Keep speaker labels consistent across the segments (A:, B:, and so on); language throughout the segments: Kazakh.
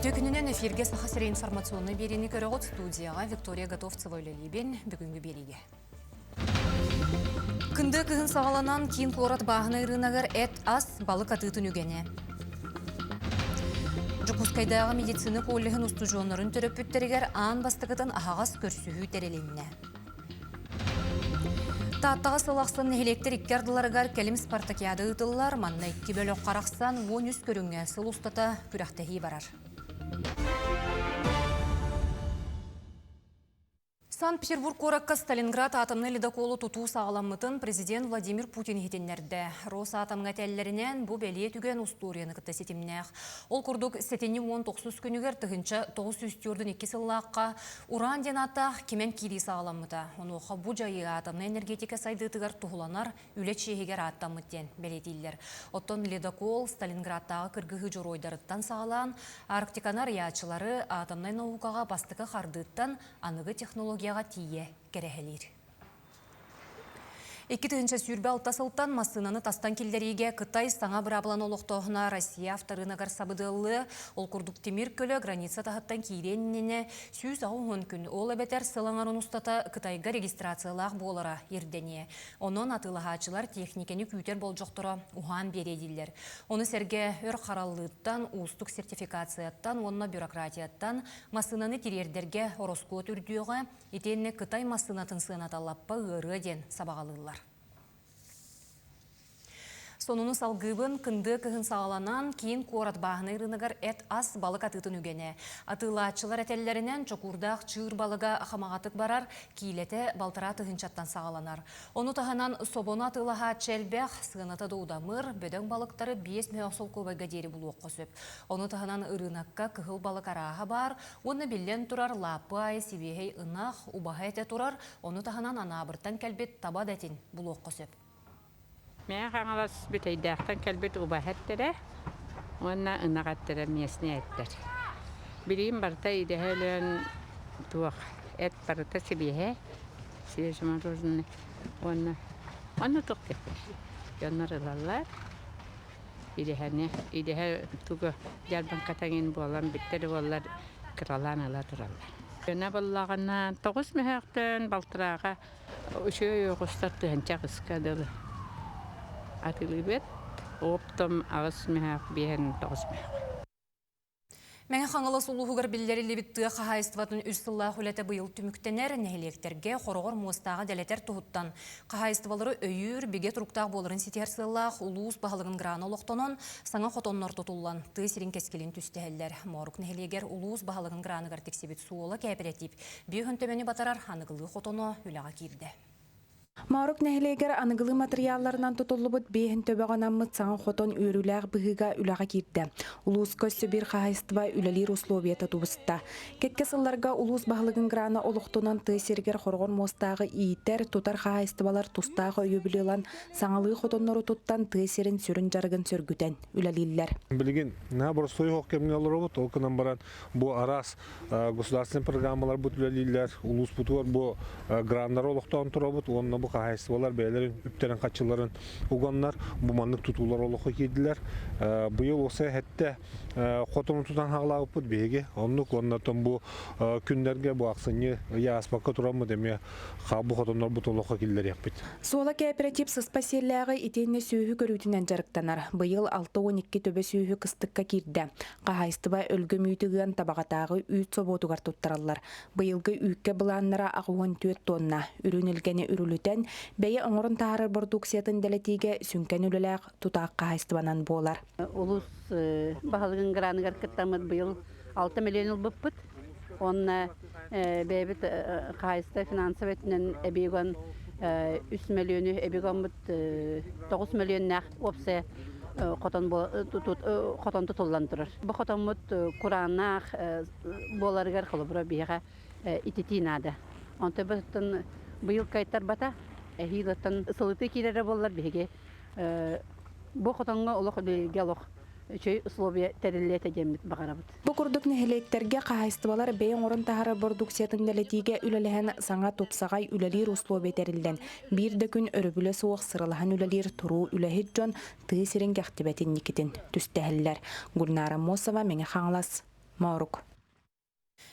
A: Өте күнінен эфирге сақасыры информационный берені көріғыт студияға Виктория Готовцева өлелейбен бүгінгі береге. Күнді күгін сағаланан кейін қорат бағына ұрынағыр әт ас балық атытын үгене. Жүкускайдағы медицины қолығын ұстужуонларын түріп бүттерігер аң бастығытын ағағас көрсігі тәрелінне. Таттаға сылақсын электр иккардыларығар кәлім спартакиады ұтылылар, манна 2 бөлік қарақсан 13 көріңе сыл ұстата күрақтахи барар. Санкт-Петербург коракка Сталинград атомны ледоколу туту сағаламытын президент Владимир Путин хетенлерді. Росатомға тәллерінен бұл бәлие түген ұстурияны күтті сетімнәқ. Ол күрдік сетені 19 күнігер тұғынша 904-дің 2 сыллаққа уран денатақ кемен кири сағаламыта. Оны оқа бұл жайы атомны энергетика сайдытығар тұғыланар үлет шегегер аттамыттен бәлетейлер. Оттон ледокол Сталинградтағы кіргігі жоройдарыттан сағалан, Арктиканар ячылары атомны наукаға бастықы қардыттан анығы технология тие керехелер. 2-тінші сүрбе алтасылтан масынаны тастан келдеріге Қытай саңа бірабылан олықтоғына Россия авторынағар сабыдылы ол күрдік темір көлі граница тағыттан кейреніне сүйіз ауын күн ол әбетер сылаңарын ұстата Қытайға регистрациялақ болара ердене. Оның атылығачылар техникені күйтер бол жоқтыра ұған береділер. Оны сәрге өр қаралылықтан, ұстық сертификацияттан, онына бюрократияттан масынаны терердерге ороскот үрдіуға етеніне Қытай масынатын сынаталаппа ғыры сабағалылар. Сонуны салгыбын кынды кығын сағаланан кейін қорат бағыны ұрынығар әт ас балық атытын үгене. Атылачылар әтеллерінен чокурдақ чыр балыға қамағатық барар, кейлеті балтыра тұғынчаттан сағаланар. Оны тағынан собоны атылаға чәлбәқ сығыната доудамыр, бөдің балықтары 5 мөқсол көбайға дері бұл оққысып. Оны тағынан ұрынаққа кығыл балық араға бар, оны білен тұрар лапай, сибехей ынақ, убаға әте тұрар, оны тағынан анабырттан кәлбет таба дәтін бұл оққысып.
B: Мен қаңалас бүтейдіқтен кәлбет ұбахеттері, онна ұнағаттыры месіне әттір. Білейін барта идеғелен туақ әт барта себеге, себежіма рожыны, онна тұқ кәттір. Йонар ұлалар, идеғе тұғы жарбан қатаңын болан, біттері болар, қыралан ұла тұралар. Йона болағына 9 мәхақтын балтыраға үші өғыстарды әнчақ ұскадылы. Атылыбет, оптом ағыз мәхақ бейін 9 мәхақ.
A: Мәңі қаңылы сұлуғығыр білдері лебітті қағайыстыватын үстілі құлеті бұйыл түміктенер нәхелектерге қорғыр мұстағы дәлетер тұғыттан. Қағайыстывалары өйір беге тұрықтақ болырын сетер сылақ ұлуыз бағылығын граны олықтонын саңа қотонлар тұтылан түйсерін кескелін түстәхелер. Морық нәхелегер ұлуыз бағылығын граны ғартексебет суолы кәпіретіп, бейхін төмені батарар ханығылы қотоны үліға кирді.
C: Маурук нәхилегер анығылы материалларынан тұтылыбыт бейін төбеғанаммыт саңа хотон үйріләғ бұғыға үліға кирді. Улуыз көсі бір қағайыстыва үлелер условията тубысты. Кетке сылларға улуыз бағылығын граны олықтынан түйсергер қорғын мостағы ийтер тұтар қағайыстывалар тұстағы өйөбілелан саңалығы хотонлары тұттан түйсерін сүрін жарғын сөргітен үлелілер.
D: Білген, на борстой хоқ кеміне алыр обыт, олқынан баран бұ арас государственный программалар бұт үлелілер, улуыз бұтуар бұ грандар олықтан тұр обыт, онына бұ қағайыстывалар бәйлерін, үптерін қатшыларын ұғанлар, бұманлық тұтулар олыққа кейділер. Бұйыл осы әтті қотыны тұтан ғалағып бұд бейге, онлық оннартын бұ күндерге бұ ақсыны яспаққа тұрамы деме бұ қотынлар бұт олыққа кейділер яқпет.
C: Суола кооператив сыспасиялағы итенне сүйі көрүтінен жарықтанар. Бұйыл 6-12 төбе сүйі қыстыққа кирді. Қағайыстыва өлгі мүйтігін табағатағы үйт соботуғар тұттаралар. Бұйылғы үйкке бұланнара ағуын 4 тонна. Үрінілгені үрілітен бәйі оңырын тағарыр продукциятын дәлетіге сүнкен үліләқ тұтақ қағайыстыванан болар.
E: Улус бағалығын ғыранығар кіттамыд бұйыл 6 миллион ұл бұппыд. Онна бәйбіт қағайысты финансов етінен әбейгон 3 миллионы әбейгон бұд 9 миллион нәқ опсы қотон тұтылдан тұрыр. Бұл қотон бұд құранақ боларығар қылыбыра бейға итетинады. Онты бұдтын бұйыл кайттар бата, әхейлеттен сылыты кейлері болар бейге. Бұл қотонға олық гелоқ чөй условия тәрелеті жемдік бағарабыд.
C: Бұл күрдік нәхелектерге қағайыстывалар бейін орын тағары продукциятын дәлетіге үлеліген саңа топсағай үлелер условия тәрелден. Бірді күн өрібілі суық сырылыған үлелер тұру үләхет жон түйсерін кәқтібәтін некетін түстәхілер. Гүлнара Мосова, Меңе Қаңлас, Маурук.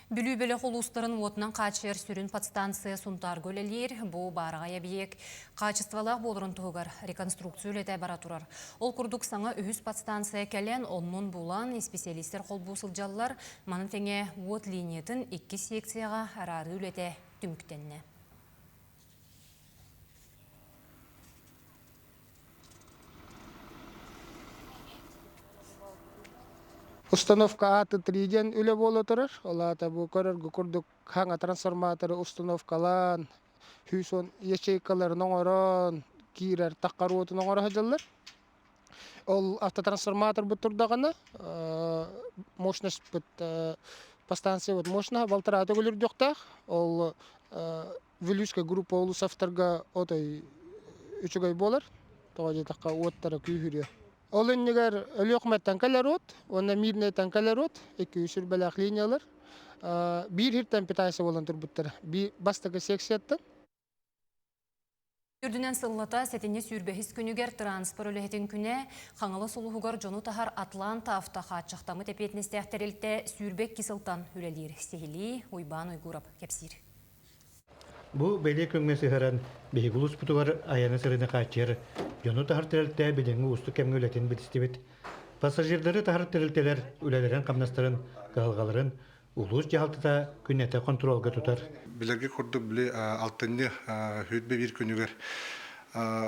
A: Бүлі-бөлі қолуыстарын отынан қачыр сүрін подстанция сунтар көлелер, бұл барағая биек. Қачествалақ болырын тұғығар реконструкция өлеті бара тұрар. Ол күрдік саңа үхіз подстанция кәлен, онның бұлан специалистер қол бұсылжалылар, маны тәңе от линиетін 2 секцияға арары өлеті түміктенне.
F: Установка АТ-3-ден үлі болы тұрыр. Олата бұл көріргі күрдік хаңа трансформаторы установкалан, хүйсон ячейкаларын оңырын, кейрер таққар отын оңыры хадылар. Ол автотрансформатор бұт тұрдағаны, мощность бұт постанция бұт мощна, балтыраты көлір жоқтақ. Ол вилюшка группа олыс авторға отой үчігай болар. Тоға жетаққа оттары күйхірі. Ол өннегер өліқметтен кәлер от, онна мирнеттен кәлер от, 200 бәләқ линиялар. Bir hirten pitaysa olan turbuttara. Bir bastığı seksiyattan.
A: Үрдінен сыллата сәтіне сүрбәхіз күнігер транспор өліхетін күне қаңылы сұлығығар жону тахар Атланта автоқатшықтамы тәпетіністі әқтірілті сүрбәк кесілтан өлелер. Сехили, ойбан ойгурап кәпсір.
G: Бұл бәле көңмесі ғаран бейгулус бұтығар аяны сырыны қачыр. Жону тахар тірілті бәдеңі ұсты кәмгі өлетін бітістебет. Пассажирдары тахар тірілтелер өлелерін қамнастырын, ғалғаларын улус жағалтыда күннеті контролға тұтар.
H: Білерге құрдық біле алтынны хөйтбе бір күнігер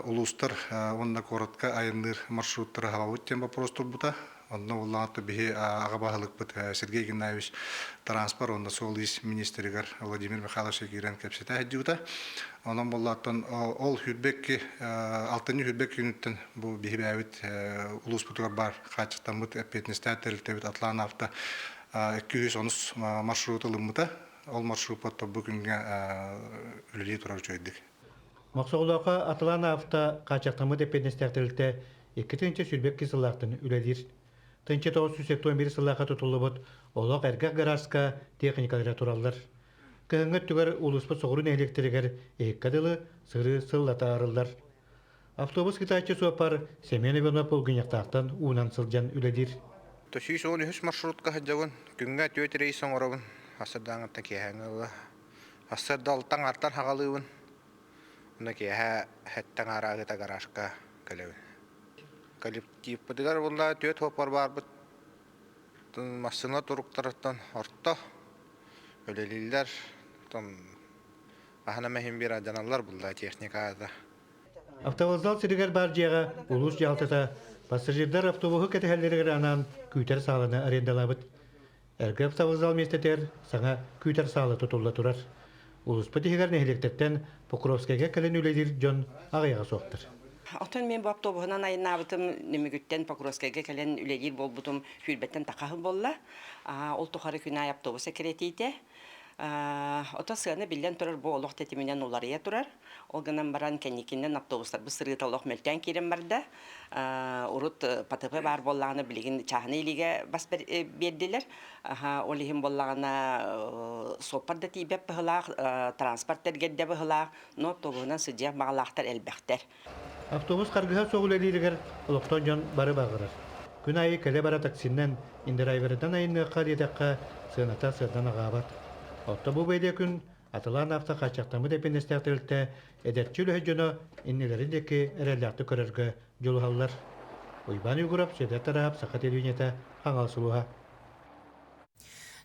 H: улустар онна коратқа айыныр маршруттары хава өттен вопрос тұрбыта. Онна олағаты бігі ағабағылық бұд Сергей Геннадьевич транспорт, онна сол ес министрігер Владимир Михайлович Егерен кәпсеті әддеуді. Онан болаттан ол хүтбекке, алтынны хүтбек күніттен бұл бігі бәуіт улус бұтығар бар қачықтан бұд әпетіністі әттірілтебіт Атлан авто 210 маршрут ылымыта. Ол маршрутта бүгінге үлелей тұрар жойдық.
G: Мақсоғылауға Атлана авто қачақтамы депендестәқтірілті 2-тінші сүрбек кесілақтың үлелер. 1991 сыллаға тұтылы бұд, олақ әргақ гаражқа техникалары тұралдар. Күйіңгі түгер ұлыспы соғырын электрігер еккадылы сыры сыллата арылдар. Автобус китайчы суапар Семен Иванов олғыняқтақтан уынан сылжан үлелер.
I: Төсүйс 13 маршрутқа хаджауын, күнге төт рейс оңырауын, асырдаңытта кейхәңі асырда алтан артан хағалыуын, оны кейхә әттен арағыта гаражқа кәлеуін. Коллектив бұдығар бұлда төт хопар бар бұд, масына тұрықтарыттан орта, өлелілер, ағына мәхін бір аданалар бұлда техникада.
G: Автовоздал сиригер бар жеға улус жалтыта пассажирдар автобусы кәтіхәлдерігер анан күйтер салыны арендалабыд. Әргі автовоздал местетер саңа күйтер салы тұтылда тұрар. Улус пәтігер нәхелектеттен Покровскайға кәлін үледер жон ағаяға соқтыр.
J: Отон мен бұл автобусынан айынабытым немігіттен Покровскайға кәлін үледер бол бұтым хүрбеттен тақағы болла. Ол тұқары күн ай автобусы керетейді. Ота сыганы билден турар бу олох тетиминен уларыя турар. Ол гынан баран кенникинен автобустар бу сырыта олох мөлтен кирен барда. Урут ПТП бар боллаганы билигин чахны илиге бас бердилер. Ол ихин боллагана сопарда тибеп быхылак, транспорттер гедде быхылак, но автобусынан сыдия багалактар элбектер.
G: Автобус каргыга соғылелерігер олықтон жон бары бағырар. Күн айы кәле бара таксиннен индирайверден айынны қариетаққа сыната сырдан ағабат. Отта бұл бәйде күн Атлан авто қачақтамы депендестәқтірілті әдетчі үлі жоны иннелеріндекі әрәләқті көрергі жолы қалылар. Ойбан үйгірап, сөйдет тарап, сақат едуінеті қаңал сұлуға.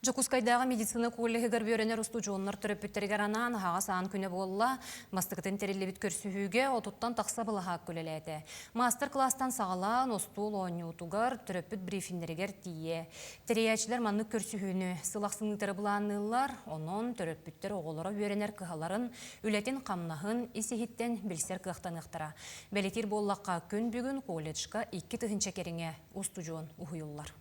A: Жокускайдағы медицина коллеги гарберенер устужоннар төрөпүттергер анан хага саан күнө болла мастыктын терилебит көрсүхүүгө отуттан такса былаха көлелети. Мастер класстан сагалан остул онютугар төрөпүт брифингдергер тие. Териячлар манны көрсүхүүнү сылаксыңдары буланылар, онон төрөпүттер оголоро беренер кыхаларын үлетин камнахын исихиттен билсер кыхтаныктара. Белетир боллакка күн бүгүн колледжга 2 тыгынча кериңе устужон ухуюллар.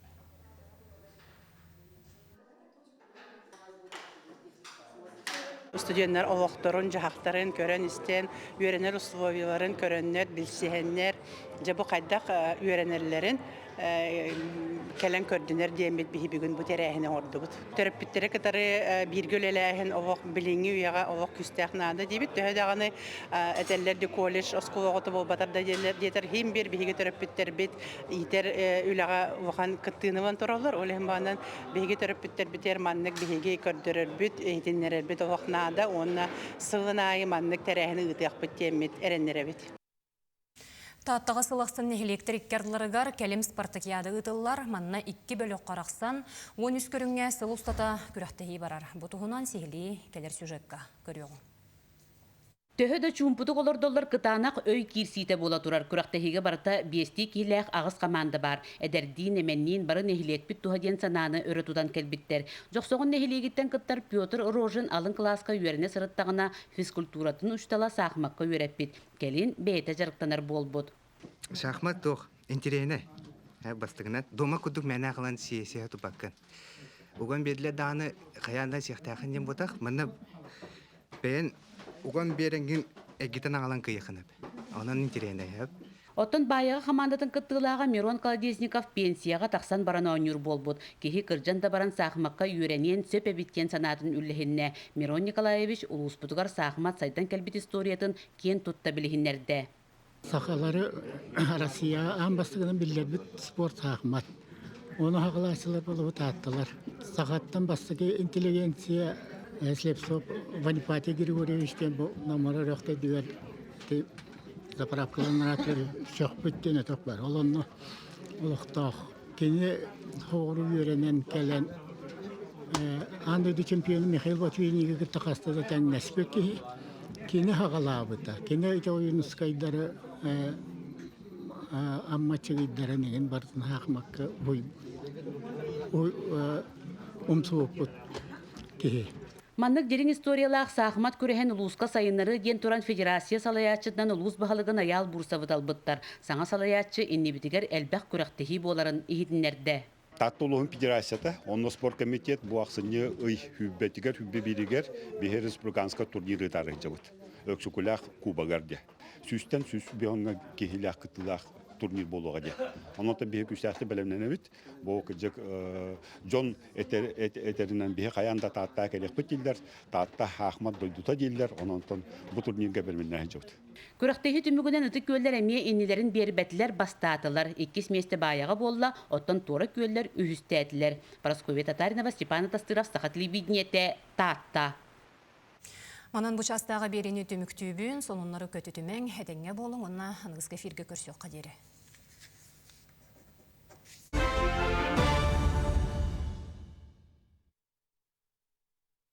K: Студенттер оғықтырын, жағақтарын көрен істен, үйренер условияларын көреннер, білсіхеннер, жабы қайдақ үйренерлерін кэлэн көрдүнер диэмит биһи бүгүн бу терээхине ордубут. Төрөппүттере кытары биргөлелээхин овок билиңи уяга овок күстәхнада дибит төһөдаганы этеллерди колледж оскулогото болбатарда диетер хим бир биһиге төрөппүттер бит итер үлага вахан кыттыыныван туралар олем банан биһиге төрөппүттер битер маннык биһиге көрдөрөр бүт эйтиннерер бит овокнада онна сылынайы маннык терээхини ытыакпыт диэмит эреннеребит.
A: Тааттаға сылақсын нехилектер иккерларыгар кәлем спартакиады ұтылар, манна 2 бөлік қарақсан, 13 көріңе сыл ұстата күрәқтіғи барар. Бұтығынан сихили келер сюжетка көріғын.
L: Төһөдө чумпутук олордоллар кытаанак өй кирсиите бола турар. Күрәктәһиге барта биести киләк агыс команда бар. Эдердин эменнин бары нехилетпит туһаден сананы өрөтудан келбиттер. Жоксогон нехилегиттен кыттар Петр Рожин алын класска үйерне сырыттагына физкультуратын уштала сахмакка үйрәппит. Келин бейте жарыктанар болбут.
M: Шахмат тох интересне. Бастыгына дома кудук мәнә кылан сия тупаккан. Уган бедле даны хаянда сихтахын дем ботак. Мына бен уган беренген эгитен алан кыйхынып. Анан интересне хәп.
L: Оттон байыга командатын кыттылага Мирон Колодезников пенсияга таксан баран ойнур болбут. Кихи кыржанда баран сахмакка үйренен сөпе биткен санатын үллехинне. Мирон Николаевич улуспутугар сахмат сайдан келбит историятын кен тутта билихиннерде.
N: Сахалары Россия амбастыгынан билебит спорт сахмат. Оны хагыласылар болуп аттылар. Сахаттан бастыгы интеллигенция Слепцов Ванипати Григорьевичтен бу номер рөхтө дигер заправкаларын атлары шок бүттен эток бар. Олонно улуктак кене хору үйренен келен андыды чемпион Михаил Батвейниге кытакастада таң наспеки кене хагалабыта. Кене ойынскайдары аммачыгыдары неген бартын хакмакка бой умсуопут кеhe.
L: Маннык дерин историялах сахмат күрәһен улуска сайыннары ген туран федерация салаячыдан улус баһалыгын аял бурсабыт албыттар. Саңа салаячы иннибитигер элбәк күрәктеһи боларын ихидиннәрдә.
O: Таттулуһун федерацията, онно спорт комитет бу аксыны ый хүббетигер хүббебиригер бихер республиканска турниры тарыжыбыт. Өксүкүлах кубагарда. Сүстен сүс бионга кехилах кытылах турнир болуға де. Онотта бихе күсәхті білімненебіт. Бұл күджік Джон этерінен бихе қаянда таатта келек бітілдер, таатта Ахмад дойдута дейілдер, ононтон бұл турнирге білімнен жауд.
L: Күрәктеһи түмүгүнен ыты көллер эмие иннилерин бербәтләр бастаатылар. 2 месте баяга болла, оттон тора көллер үһүстәтилер. Прасковья Татаринова, Степан Тастыров, Сахатли Биднете, Таатта.
A: Манан бучастағы берені түміктүйбін, сонунлары көтүтүмең, әдеңе болың, онна анығызға фирге көрсөк қадері.